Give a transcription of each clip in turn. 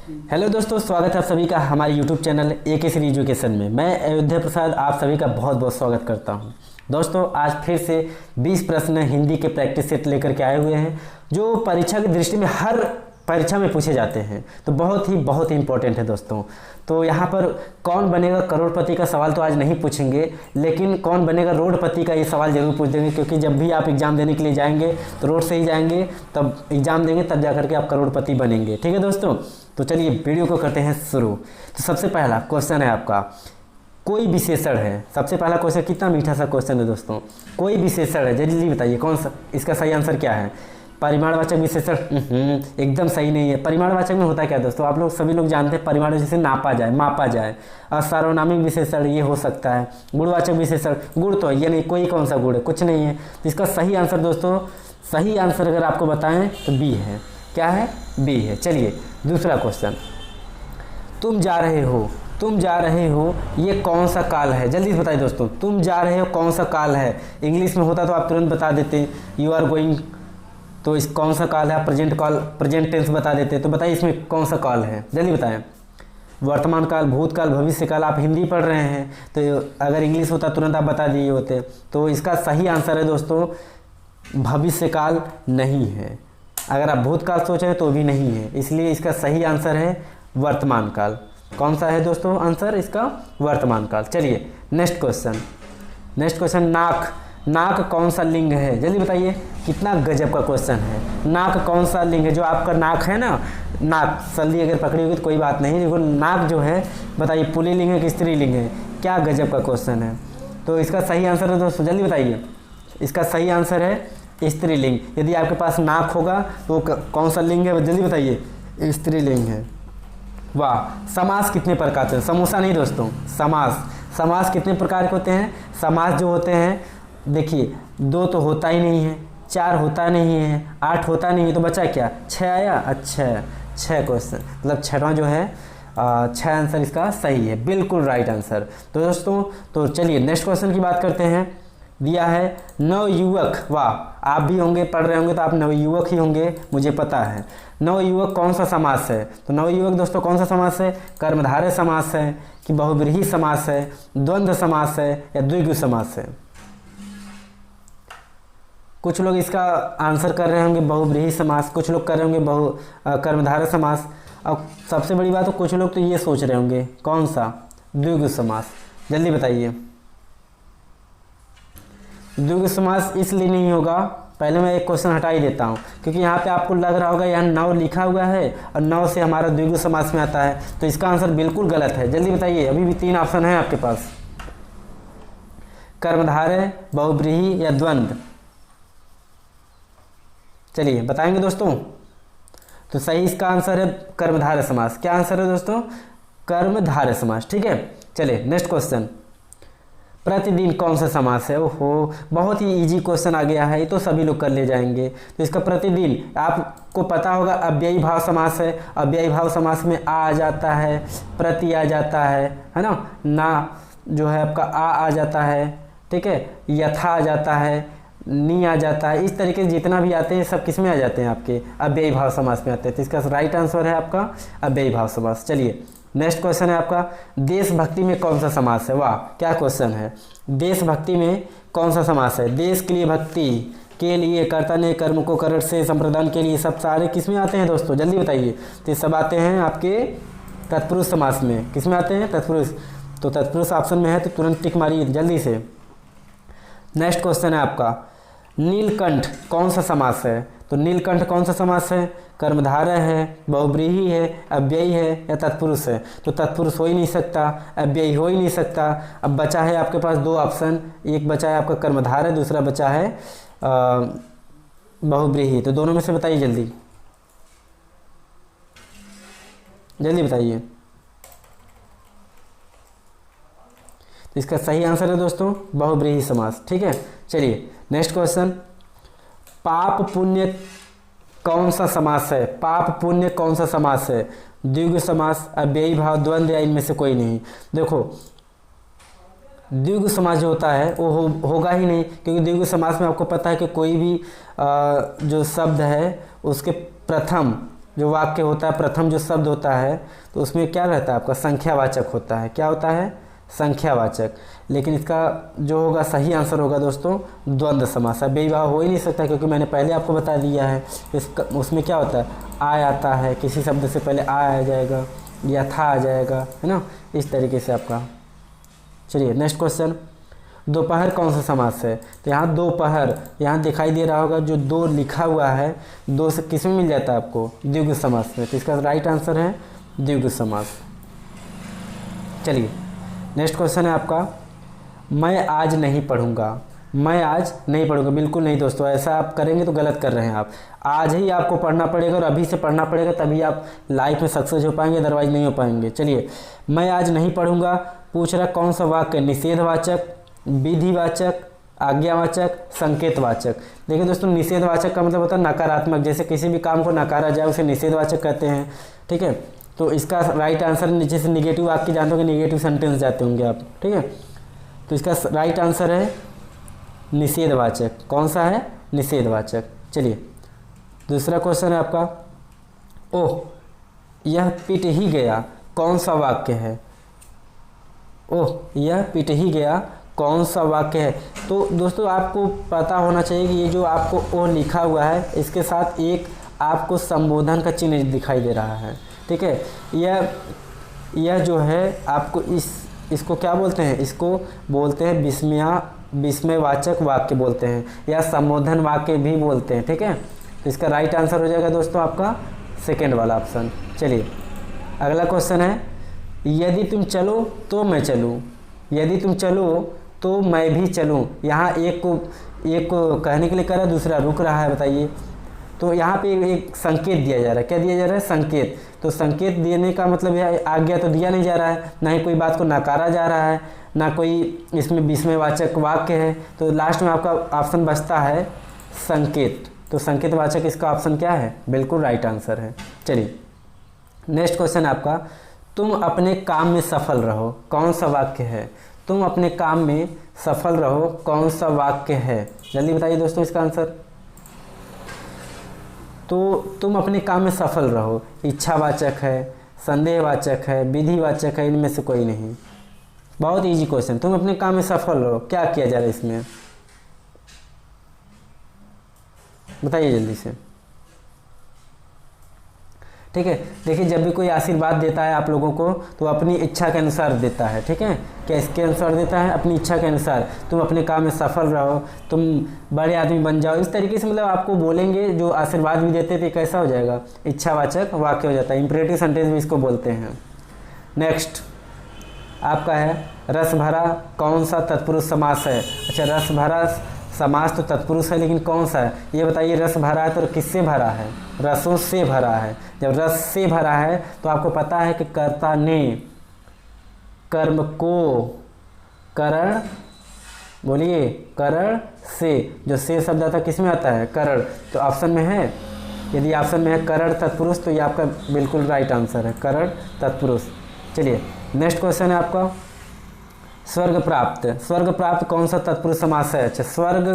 Hello दोस्तों, स्वागत है आप सभी का हमारे YouTube channel AK Shri education में। मैं अयोध्या प्रसाद आप सभी का बहुत बहुत स्वागत करता हूं। दोस्तों, आज फिर से 20 प्रश्न हिंदी के प्रैक्टिस सेट लेकर के आए हुए हैं, जो परीक्षा की दृष्टि में हर परीक्षा में पूछे जाते हैं, तो बहुत ही इंपॉर्टेंट है दोस्तों। तो यहाँ पर कौन बनेगा करोड़पति का सवाल तो आज नहीं पूछेंगे, लेकिन कौन बनेगा रोडपति का ये सवाल जरूर पूछ देंगे, क्योंकि जब भी आप एग्ज़ाम देने के लिए जाएंगे तो रोड से ही जाएंगे, तब एग्ज़ाम देंगे, तब जा करके आप करोड़पति बनेंगे। ठीक है दोस्तों, तो चलिए वीडियो को करते हैं शुरू। तो सबसे पहला क्वेश्चन है आपका, कोई विशेषण है। सबसे पहला क्वेश्चन, कितना मीठा सा क्वेश्चन है दोस्तों। कोई विशेषण है, जल्दी बताइए कौन सा, इसका सही आंसर क्या है। परिमाणवाचक विशेषण एकदम सही नहीं है। परिमाणवाचक में होता है क्या दोस्तों, आप लोग सभी लोग जानते हैं, परिमाण जैसे नापा जाए, मापा जाए। और सार्वनामिक विशेषण ये हो सकता है। गुणवाचक विशेषण, गुण तो है, ये नहीं, कोई कौन सा गुण है, कुछ नहीं है। तो इसका सही आंसर दोस्तों, सही आंसर अगर आपको बताएं तो बी है। क्या है? बी है। चलिए दूसरा क्वेश्चन, तुम जा रहे हो, तुम जा रहे हो, ये कौन सा काल है। जल्दी से बताइए दोस्तों, तुम जा रहे हो कौन सा काल है। इंग्लिश में होता तो आप तुरंत बता देते, यू आर गोइंग, तो इस कौन सा काल है। प्रेजेंट काल, प्रेजेंट टेंस बता देते। तो बताइए इसमें कौन सा काल है, जल्दी बताएं। वर्तमान काल, भूतकाल, भविष्य काल। आप हिंदी पढ़ रहे हैं तो अगर इंग्लिश होता तुरंत आप बता दिए होते। तो इसका सही आंसर है दोस्तों, भविष्य काल नहीं है। अगर आप भूतकाल सोच रहे हैं तो भी नहीं है, इसलिए इसका सही आंसर है वर्तमान काल। कौन सा है दोस्तों आंसर इसका? वर्तमान काल। चलिए नेक्स्ट क्वेश्चन, नेक्स्ट क्वेश्चन, नाक, नाक कौन सा लिंग है। जल्दी बताइए, कितना गजब का क्वेश्चन है। नाक कौन सा लिंग है। जो आपका नाक है ना, नाक सल्ली अगर पकड़ी होगी तो कोई बात नहीं, देखो नाक जो है, बताइए पुल्लिंग है कि स्त्रीलिंग है। क्या गजब का क्वेश्चन है। तो इसका सही आंसर है दोस्तों, जल्दी बताइए। इसका सही आंसर है स्त्रीलिंग। यदि आपके पास नाक होगा तो कौन सा लिंग है, जल्दी बताइए। स्त्रीलिंग है। वाह। समास कितने प्रकार के हैं। समोसा नहीं दोस्तों, समास। समास कितने प्रकार के होते हैं। समास जो होते हैं, देखिए, 2 तो होता ही नहीं है, 4 होता नहीं है, 8 होता नहीं है, तो बचा क्या, 6 आया। अच्छा, 6 क्वेश्चन, मतलब 6वां जो है 6 आंसर इसका सही है, बिल्कुल राइट आंसर। तो दोस्तों, तो चलिए नेक्स्ट क्वेश्चन की बात करते हैं। दिया है नवयुवक। वाह, आप भी होंगे, पढ़ रहे होंगे तो आप नवयुवक ही होंगे, मुझे पता है। नवयुवक कौन सा समास है। तो नवयुवक दोस्तों कौन सा समास है। कर्मधारय समास है कि बहुव्रीहि समास है, द्वंद्व समास है या द्विगु समास है। कुछ लोग इसका आंसर कर रहे होंगे बहुव्रीहि समास, कुछ लोग कर रहे होंगे कर्मधारय समास, और सबसे बड़ी बात तो कुछ लोग तो ये सोच रहे होंगे कौन सा, द्विगु समास। जल्दी बताइए। द्विगु समास इसलिए नहीं होगा, पहले मैं एक क्वेश्चन हटा ही देता हूँ, क्योंकि यहाँ पे आपको लग रहा होगा यहाँ नव लिखा हुआ है और नव से हमारा द्विगु समास में आता है, तो इसका आंसर बिल्कुल गलत है। जल्दी बताइए, अभी भी 3 ऑप्शन है आपके पास, कर्मधारय, बहुव्रीहि या द्वंद्व। चलिए बताएंगे दोस्तों। तो सही इसका आंसर है कर्मधारय समास। क्या आंसर है दोस्तों? कर्मधारय समास। ठीक है, चलिए नेक्स्ट क्वेश्चन, प्रतिदिन कौन सा समास है। ओहो, बहुत ही इजी क्वेश्चन आ गया है, ये तो सभी लोग कर ले जाएंगे। तो इसका प्रतिदिन आपको पता होगा, अव्ययी भाव समास है। अव्ययी भाव समास में आ जाता है, प्रति आ जाता है ना जो है आपका आ जाता है, ठीक है, यथा आ जाता है, नी आ जाता है। इस तरीके से जितना भी आते हैं सब किस में आ जाते हैं, आपके अव्ययी भाव समास में आते हैं। तो इसका राइट आंसर है आपका अव्ययी भाव समास। चलिए नेक्स्ट क्वेश्चन है आपका, देशभक्ति में कौन सा समास है। वाह, क्या क्वेश्चन है। देशभक्ति में कौन सा समास है। देश के लिए, भक्ति के लिए, कर्ता ने कर्म को करण से संप्रदान के लिए, सब सारे किस में आते हैं दोस्तों, जल्दी बताइए। तो सब आते हैं आपके तत्पुरुष समास में। किस में आते हैं? तत्पुरुष। तो तत्पुरुष ऑप्शन में है तो तुरंत टिक मारिए जल्दी से। नेक्स्ट क्वेश्चन है आपका, नीलकंठ कौन सा समास है। तो नीलकंठ कौन सा समास है। कर्मधारय है, बहुव्रीहि है, अव्ययी है या तत्पुरुष है। तो तत्पुरुष हो ही नहीं सकता, अव्ययी हो ही नहीं सकता। अब बचा है आपके पास 2 ऑप्शन, एक बचा है आपका कर्मधारय, दूसरा बचा है बहुव्रीहि। तो दोनों में से बताइए जल्दी, जल्दी बताइए। तो इसका सही आंसर है दोस्तों बहुव्रीहि समास। ठीक है, चलिए नेक्स्ट क्वेश्चन, पाप पुण्य कौन सा समास है। पाप पुण्य कौन सा समास है। द्विगु समास, अव्ययी भाव, द्वंद्व या इनमें से कोई नहीं। देखो द्विगु समास जो होता है वो होगा ही नहीं, क्योंकि द्विगु समास में आपको पता है कि कोई भी जो शब्द है उसके प्रथम जो वाक्य होता है, प्रथम जो शब्द होता है तो उसमें क्या रहता है आपका संख्यावाचक होता है। क्या होता है? संख्यावाचक। लेकिन इसका जो होगा सही आंसर होगा दोस्तों द्वंद्व समास। बेविभाव हो ही नहीं सकता क्योंकि मैंने पहले आपको बता दिया है। इसका उसमें क्या होता है, आ आता है, किसी शब्द से पहले आ जाएगा या था आ जाएगा, है ना, इस तरीके से आपका। चलिए नेक्स्ट क्वेश्चन, दोपहर कौन सा समास है? तो यहाँ दोपहर यहाँ दिखाई दे रहा होगा, जो दो लिखा हुआ है, दो से किस में मिल जाता है आपको? द्विगु समास में। तो इसका राइट आंसर है द्विगु समास। चलिए नेक्स्ट क्वेश्चन है आपका, मैं आज नहीं पढ़ूंगा। मैं आज नहीं पढ़ूंगा, बिल्कुल नहीं दोस्तों, ऐसा आप करेंगे तो गलत कर रहे हैं आप। आज ही आपको पढ़ना पड़ेगा और अभी से पढ़ना पड़ेगा, तभी आप लाइफ में सक्सेस हो पाएंगे, अदरवाइज नहीं हो पाएंगे। चलिए, मैं आज नहीं पढ़ूंगा पूछ रहा कौन सा वाक्य? निषेधवाचक, विधिवाचक, आज्ञावाचक, संकेतवाचक। देखिए दोस्तों, निषेधवाचक का मतलब होता है नकारात्मक, जैसे किसी भी काम को नकारा जाए उसे निषेधवाचक कहते हैं। ठीक है, तो इसका राइट आंसर नीचे से निगेटिव वाक्य जानते होंगे, निगेटिव सेंटेंस जाते होंगे आप। ठीक है, तो इसका राइट आंसर है निषेधवाचक। कौन सा है? निषेधवाचक। चलिए दूसरा क्वेश्चन है आपका, ओह यह पिट ही गया, कौन सा वाक्य है? ओह यह पिट ही गया, कौन सा वाक्य है? तो दोस्तों आपको पता होना चाहिए कि ये जो आपको ओह लिखा हुआ है, इसके साथ एक आपको संबोधन का चिन्ह दिखाई दे रहा है। ठीक है, यह जो है आपको इसको क्या बोलते हैं? इसको बोलते हैं विस्मयवाचक वाक्य बोलते हैं, या संबोधन वाक्य भी बोलते हैं। ठीक है, तो इसका राइट आंसर हो जाएगा दोस्तों आपका सेकेंड वाला ऑप्शन। चलिए अगला क्वेश्चन है, यदि तुम चलो तो मैं चलूँ, यदि तुम चलो तो मैं भी चलूँ। यहाँ एक को कहने के लिए कर रहा है, दूसरा रुक रहा है, बताइए। तो यहाँ पे एक संकेत दिया जा रहा है। क्या दिया जा रहा है? संकेत। तो संकेत देने का मतलब यह आज्ञा तो दिया नहीं जा रहा है, ना ही कोई बात को नकारा जा रहा है, ना कोई इसमें विस्मयवाचक वाक्य है। तो लास्ट में आपका ऑप्शन बचता है संकेत। तो संकेतवाचक इसका ऑप्शन क्या है? बिल्कुल राइट आंसर है। चलिए नेक्स्ट क्वेश्चन आपका, तुम अपने काम में सफल रहो, कौन सा वाक्य है? तुम अपने काम में सफल रहो, कौन सा वाक्य है? जल्दी बताइए दोस्तों इसका आंसर। तो तुम अपने काम में सफल रहो, इच्छावाचक है, संदेहवाचक है, विधिवाचक है, इनमें से कोई नहीं। बहुत इजी क्वेश्चन, तुम अपने काम में सफल रहो, क्या किया जा रहा है इसमें? बताइए जल्दी से। ठीक है, देखिए जब भी कोई आशीर्वाद देता है आप लोगों को तो अपनी इच्छा के अनुसार देता है। ठीक है, क्या इसके अनुसार देता है? अपनी इच्छा के अनुसार। तुम अपने काम में सफल रहो, तुम बड़े आदमी बन जाओ, इस तरीके से मतलब आपको बोलेंगे। जो आशीर्वाद भी देते थे कैसा हो जाएगा? इच्छावाचक वाक्य हो जाता है, इंपरेटिव सेंटेंस भी इसको बोलते हैं। नेक्स्ट आपका है, रस भरा कौन सा तत्पुरुष समास है? अच्छा, रस भरा समास तो तत्पुरुष है, लेकिन कौन सा है ये बताइए। रस भरा है तो किससे भरा है? रसों से भरा है। जब रस से भरा है तो आपको पता है कि कर्ता ने कर्म को, करण बोलिए, करण से, जो से शब्द आता है किस में आता है? करण। तो ऑप्शन में है, यदि ऑप्शन में है करण तत्पुरुष तो ये आपका बिल्कुल राइट आंसर है, करण तत्पुरुष। चलिए नेक्स्ट क्वेश्चन है आपका, स्वर्ग प्राप्त। स्वर्ग प्राप्त कौन सा तत्पुरुष समास है? अच्छा, स्वर्ग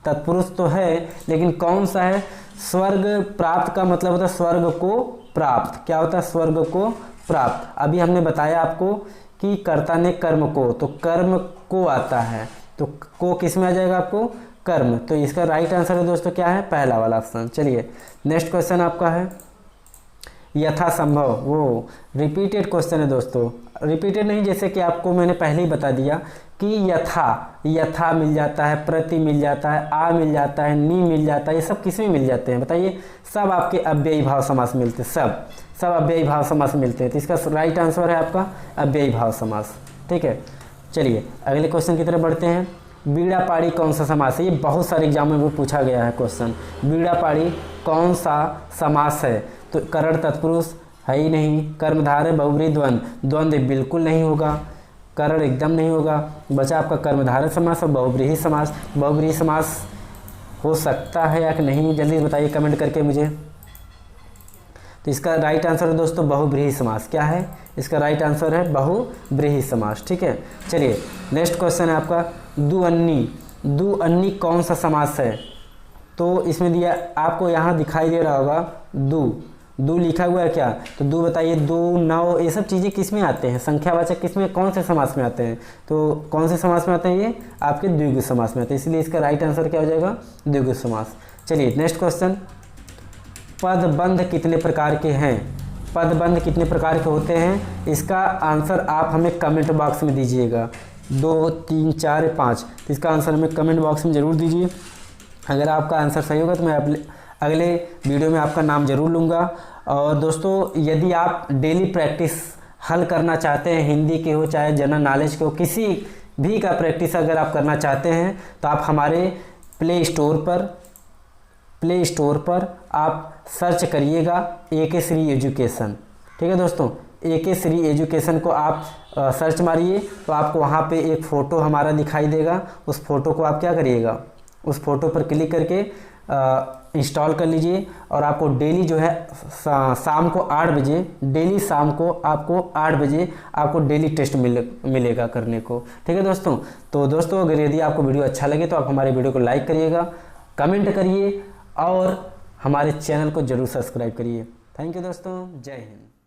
तत्पुरुष तो है, लेकिन कौन सा है? स्वर्ग प्राप्त का मतलब होता है स्वर्ग को प्राप्त। क्या होता है? स्वर्ग को प्राप्त। अभी हमने बताया आपको कि कर्ता ने कर्म को, तो कर्म को आता है, तो को किस में आ जाएगा आपको? कर्म। तो इसका राइट आंसर है दोस्तों क्या है? पहला वाला ऑप्शन। चलिए नेक्स्ट क्वेश्चन आपका है, यथासंभव। वो रिपीटेड क्वेश्चन है दोस्तों, रिपीटेड नहीं, जैसे कि आपको मैंने पहले ही बता दिया कि यथा मिल जाता है, प्रति मिल जाता है, आ मिल जाता है, नी मिल जाता है, ये सब किस में मिल जाते हैं बताइए? सब आपके अव्ययी भाव समास मिलते हैं, सब अव्ययी भाव समास मिलते हैं। तो इसका राइट आंसर है आपका अव्ययी भाव समास। ठीक है, चलिए अगले क्वेश्चन की तरफ बढ़ते हैं। बीड़ा पाड़ी कौन सा समास है? ये बहुत सारे एग्जाम में पूछा गया है क्वेश्चन। बीड़ा पाड़ी कौन सा समास है? तो करण तत्पुरुष है ही नहीं, कर्मधारय बहुव्रीहि द्वंद्व, द्वंद्व बिल्कुल नहीं होगा, करण एकदम नहीं होगा। बचा आपका कर्मधारय समास और बहुव्रीहि समास। बहुव्रीहि समास हो सकता है या कि नहीं, जल्दी बताइए कमेंट करके मुझे। तो इसका राइट आंसर है दोस्तों बहुव्रीहि समास। क्या है इसका राइट आंसर? है बहुव्रीहि समास। ठीक है, चलिए नेक्स्ट क्वेश्चन है आपका, दुअन्नी। दुअन्नी कौन सा समास है? तो इसमें दिया आपको, यहाँ दिखाई दे रहा होगा दो लिखा हुआ है क्या, तो दो बताइए, 2, 9, ये सब चीज़ें किस में आते हैं, संख्यावाचक किस में, कौन से समास में आते हैं, तो कौन से समास में आते हैं, ये आपके द्विगु समास में आते हैं, इसलिए इसका राइट आंसर क्या हो जाएगा, द्विगु समास। चलिए नेक्स्ट क्वेश्चन, पदबंध कितने प्रकार के हैं, पदबंध कितने प्रकार के होते हैं, इसका आंसर आप हमें कमेंट बॉक्स में दीजिएगा, 2, 3, 4, 5, तो इसका आंसर हमें कमेंट बॉक्स में ज़रूर दीजिए। अगर आपका आंसर सही होगा तो मैं अगले वीडियो में आपका नाम ज़रूर लूँगा। और दोस्तों यदि आप डेली प्रैक्टिस हल करना चाहते हैं, हिंदी के हो चाहे जनरल नॉलेज के हो, किसी भी का प्रैक्टिस अगर आप करना चाहते हैं तो आप हमारे प्ले स्टोर पर आप सर्च करिएगा AK श्री एजुकेशन। ठीक है दोस्तों, AK श्री एजुकेशन को आप सर्च मारिए तो आपको वहाँ पे एक फ़ोटो हमारा दिखाई देगा। उस फोटो को आप क्या करिएगा, उस फोटो पर क्लिक करके इंस्टॉल कर लीजिए और आपको डेली जो है शाम को 8 बजे, डेली शाम को आपको 8 बजे आपको डेली टेस्ट मिलेगा करने को। ठीक है दोस्तों, तो दोस्तों अगर यदि आपको वीडियो अच्छा लगे तो आप हमारे वीडियो को लाइक करिएगा, कमेंट करिए और हमारे चैनल को ज़रूर सब्सक्राइब करिए। थैंक यू दोस्तों, जय हिंद।